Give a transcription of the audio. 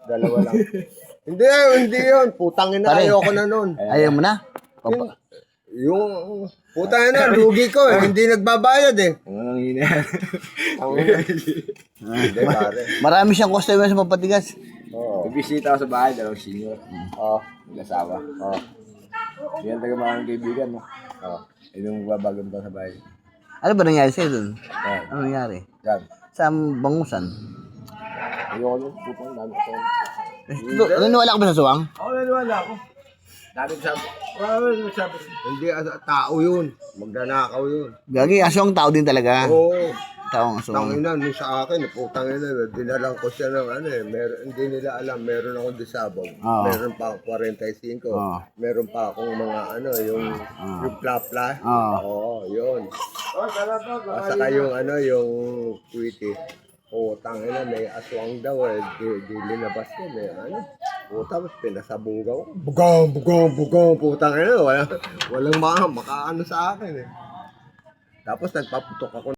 Dalawa lang. Hindi yun. Putang ina, Pare. ayoko na nun. Ayaw mo na? Papa. Yung, putang ina, lugi ko eh. Hindi nagbabayad eh. Ang hina. Hindi, pare. Marami siyang customer sa papatigas. Oo. Bibisita ako sa bahay, dalawang senior. Oo. Mag-asawa. Oo. Yan taga mga kaibigan, no? Oo. Yun yung babagan pa sa bahay. Ano ba nangyari sa'yo dun? Yan. Ano nangyari? Yan. Sa bangusan? Ayoko nun, putang dami ko. Naniwala ka ba sa suwang? Ako naniwala ako. Dami ko sabi. Sabi. Hindi, tao yun. Magnanakaw yun. Gagi, aswang tao din talaga. Oo. Taong aswang. Tangina, nung sa akin, putang ina, dinalang ko siya ng ano eh. Hindi nila alam, meron akong disabog. Oo. Meron pa akong 45. Oo. Meron pa akong mga ano, yung pla-pla. Oo. Oo, yun. At saka yung ano, yung quitty. Putang ina, may aswang daw eh. Di linabas ko, may ano. Tapos pinasabugaw. Bugang. Putang ina, walang makaano sa akin eh. Tapos nagpaputok ako